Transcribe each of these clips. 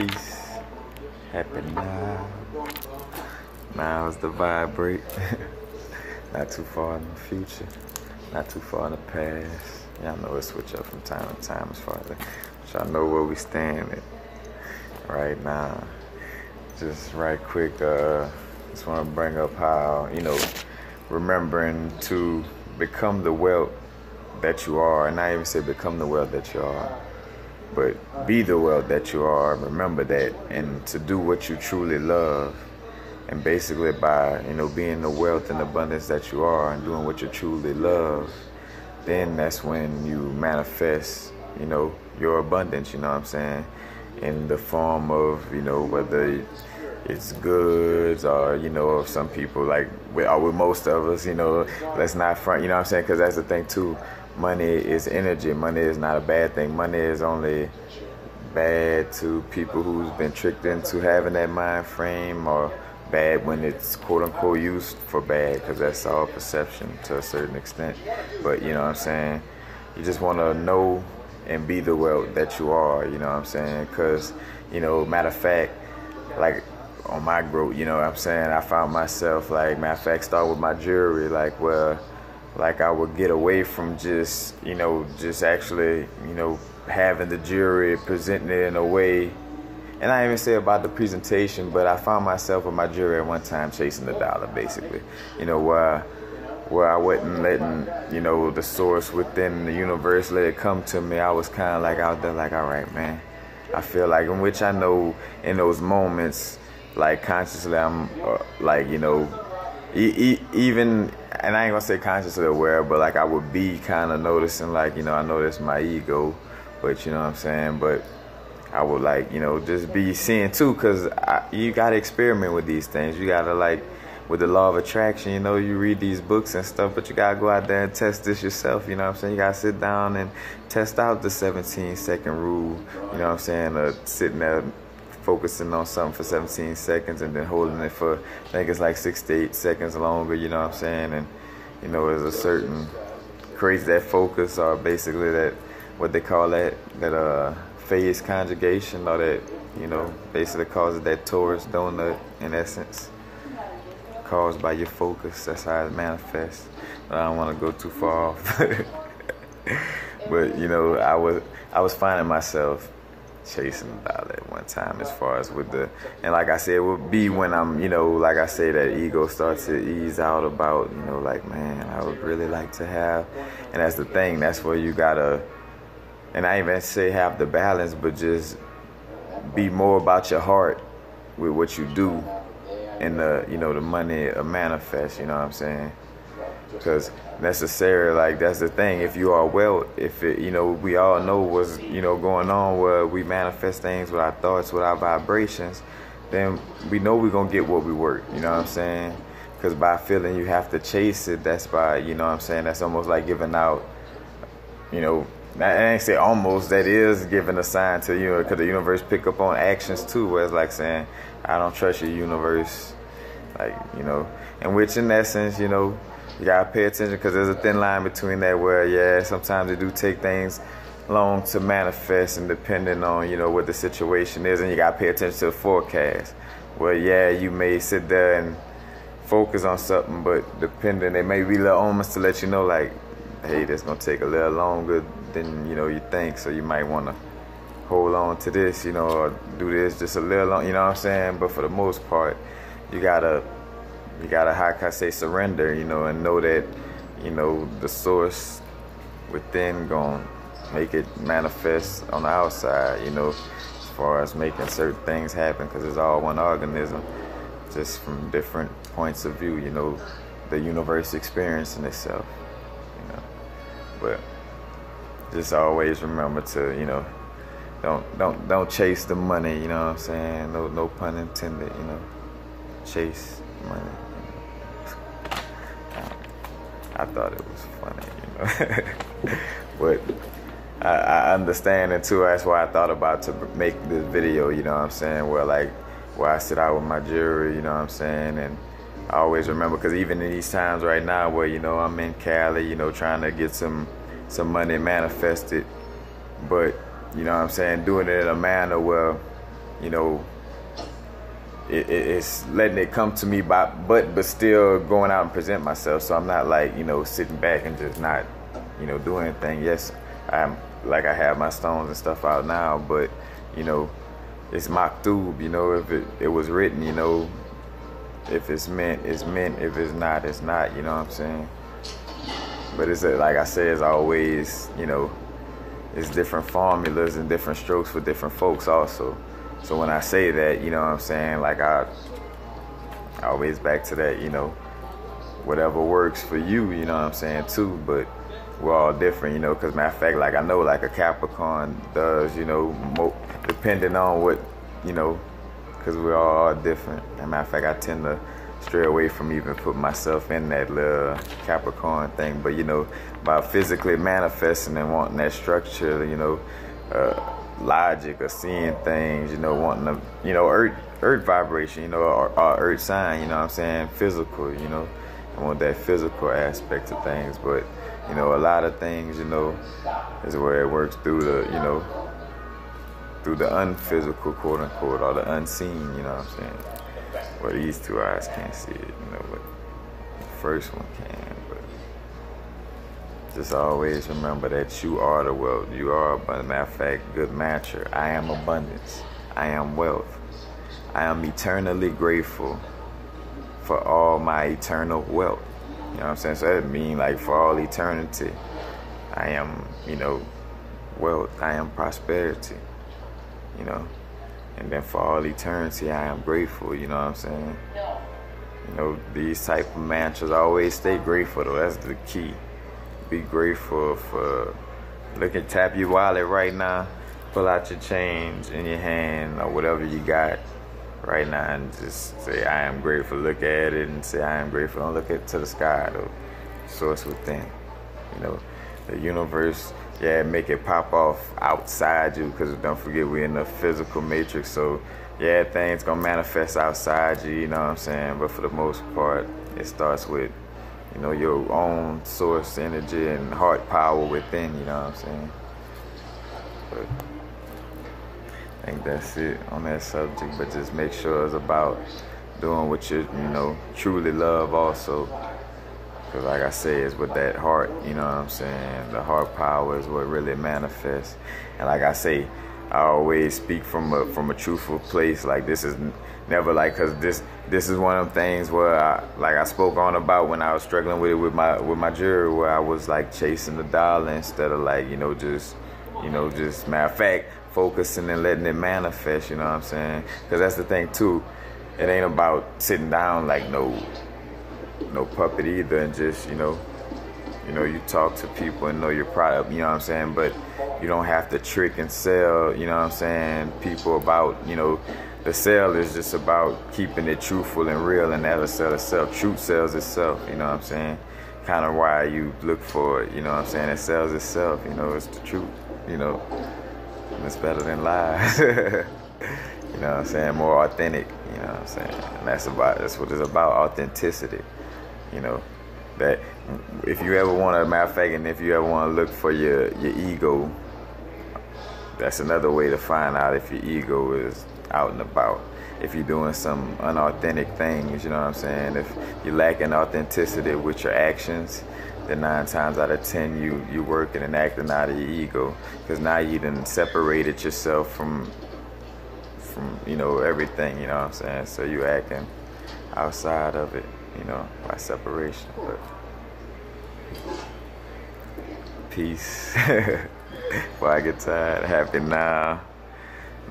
peace. Happy now. Now's the vibrate. Not too far in the future. Not too far in the past. Y'all know it switch up from time to time as far as y'all know where we stand at right now. Just right quick, just want to bring up how, remembering to become the wealth that you are, and I even say become the wealth that you are, but be the wealth that you are. Remember that, and to do what you truly love, and basically by being the wealth and abundance that you are, and doing what you truly love, then that's when you manifest, your abundance. You know what I'm saying, in the form of whether it's goods or some people like with most of us, let's not front. You know what I'm saying, because that's the thing too. Money is energy. Money is not a bad thing. Money is only bad to people who's been tricked into having that mind frame, or bad when it's quote unquote used for bad, because that's all perception to a certain extent. But you know what I'm saying, you just want to know and be the wealth that you are. You know what I'm saying, because matter of fact, like on my growth, you know what I'm saying, I found myself, like, matter of fact, start with my jewelry, like I would get away from just actually, having the jewelry, presenting it in a way. And I even say about the presentation, but I found myself with my jewelry at one time chasing the dollar, basically. Where I wasn't letting, the source within the universe let it come to me. I was kind of like out there, like, all right, man. I feel like, in which I know in those moments, like consciously, I'm even, and I ain't gonna say consciously aware, but like I would be kind of noticing, like, I know that's my ego, but you know what I'm saying, but I would just be seeing too, because you gotta experiment with these things. You gotta, like, with the law of attraction, you read these books and stuff, but you gotta go out there and test this yourself. You know what I'm saying, you gotta sit down and test out the 17-second rule. You know what I'm saying, sitting there focusing on something for 17 seconds and then holding it for, I think it's like 6 to 8 seconds longer, you know what I'm saying, and there's a certain creates that focus, or basically that, what they call that phase conjugation, or that, basically causes that Taurus donut, in essence, caused by your focus. That's how it manifests. But I don't want to go too far off. But I was finding myself chasing the dollar at one time, as far as with and like I said, it would be when I'm, like I say, that ego starts to ease out about, like, man, I would really like to have, and that's the thing, that's where you gotta, and I even say have the balance, but just be more about your heart with what you do, and the money manifest, you know what I'm saying? Because necessarily, like, that's the thing, if you are wealth, if it, we all know what's, going on, where we manifest things with our thoughts, with our vibrations, then we know we're going to get what we work, you know what I'm saying? Because by feeling you have to chase it, that's by, you know what I'm saying, that's almost like giving out, I ain't say almost, that is giving a sign to you, because the universe pick up on actions too, where it's like saying, I don't trust your universe, like, in which, in essence, you gotta pay attention, because there's a thin line between that, where, yeah, sometimes it do take things long to manifest, and depending on, what the situation is, and you gotta pay attention to the forecast, where, yeah, you may sit there and focus on something, but depending, it may be little omens to let you know, like, hey, that's gonna take a little longer than, you think, so you might wanna hold on to this, or do this just a little long, you know what I'm saying? But for the most part, you gotta, how can I say, surrender, and know that, the source within gonna make it manifest on the outside, as far as making certain things happen, because it's all one organism, just from different points of view, the universe experiencing itself, but just always remember to, don't chase the money, you know what I'm saying, no pun intended, chase money. I thought it was funny, but I understand it too. That's why I thought about to make this video, you know what I'm saying, where I sit out with my jewelry, you know what I'm saying, and I always remember, because even in these times right now where, I'm in Cali, trying to get some money manifested, but, you know what I'm saying, doing it in a manner where you know, it's letting it come to me but still going out and present myself. So I'm not like, you know, sitting back and just not, you know, doing anything. Yes, I'm like, I have my stones and stuff out now, but, you know, it's maktub, you know. If it was written, you know, if it's meant, it's meant. If it's not, it's not, you know what I'm saying? But it's like I said, it's always, you know, it's different formulas and different strokes for different folks also. So when I say that, you know what I'm saying, like I always back to that, you know, whatever works for you, you know what I'm saying, too. But we're all different, you know, because matter of fact, like I know like a Capricorn does, you know, depending on what, you know, because we're all different. As a matter of fact, I tend to stray away from even putting myself in that little Capricorn thing. But, you know, by physically manifesting and wanting that structure, you know, logic or seeing things, you know, wanting to, you know, earth vibration, you know, or earth sign, you know what I'm saying, physical, you know, I want that physical aspect of things. But, you know, a lot of things, you know, is where it works through the, you know, through the unphysical, quote unquote, or the unseen, you know what I'm saying. Well, these two eyes can't see it, you know, but the first one can. But just always remember that you are the wealth. You are, but matter of fact, good matcher. I am abundance. I am wealth. I am eternally grateful for all my eternal wealth. You know what I'm saying? So that means like for all eternity, I am, you know, wealth. I am prosperity. You know, and then for all eternity, I am grateful. You know what I'm saying? You know, these type of mantras, always stay grateful though. That's the key. Be grateful for, look at, tap your wallet right now, pull out your change in your hand or whatever you got right now and just say, I am grateful. Look at it and say, I am grateful. Don't look to the sky though. Source within. You know, the universe, yeah, make it pop off outside you, because don't forget we're in the physical matrix. So yeah, things gonna manifest outside you, you know what I'm saying? But for the most part, it starts with, you know, your own source energy and heart power within, you know what I'm saying? But I think that's it on that subject. But just make sure it's about doing what you know, truly love also. Because like I say, it's with that heart, you know what I'm saying? The heart power is what really manifests. And like I say, I always speak from a truthful place. Like this is never like, cause this is one of them things where I spoke on about when I was struggling with my jury, where I was like chasing the dollar instead of like, just matter of fact, focusing and letting it manifest, you know what I'm saying? Cause that's the thing too. It ain't about sitting down like no puppet either, and just, you talk to people and know your product, you know what I'm saying? But you don't have to trick and sell, you know what I'm saying, people about, the sale is just about keeping it truthful and real, and that'll sell itself. Truth sells itself, you know what I'm saying? Kind of why you look for it, you know what I'm saying? It sells itself, it's the truth, and it's better than lies. You know what I'm saying? More authentic, you know what I'm saying? And that's what it's about, authenticity. That if you ever want to, matter of fact, and if you ever want to look for your ego, that's another way to find out if your ego is out and about. If you're doing some unauthentic things, you know what I'm saying? If you're lacking authenticity with your actions, then 9 times out of 10 you working and acting out of your ego, because now you done separated yourself from everything, you know what I'm saying? So you acting outside of it, by separation. But peace. Before I get tired, happy now.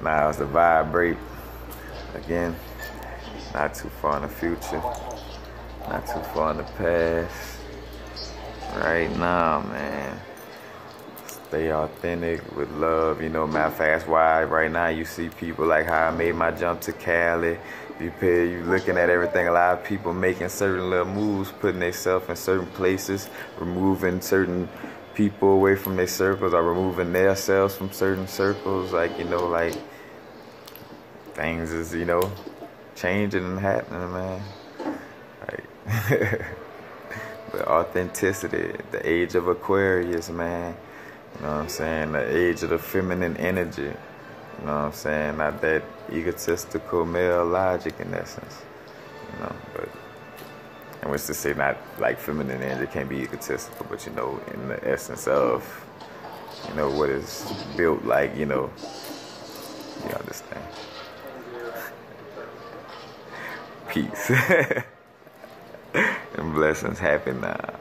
Now it's the vibrate. Again, not too far in the future, not too far in the past. Right now, man. Stay authentic with love, matter of fact, that's why right now you see people like how I made my jump to Cali. You looking at everything, a lot of people making certain little moves, putting themselves in certain places, removing certain people away from their circles, or removing themselves from certain circles, like things is, changing and happening, man. Like, but authenticity, the age of Aquarius, man. You know what I'm saying? The age of the feminine energy. You know what I'm saying? Not that egotistical male logic in essence. You know, but and what's to say not like feminine energy can't be egotistical, but you know, in the essence of, you know, what is built like, you know, you understand. Peace. And blessings happen now.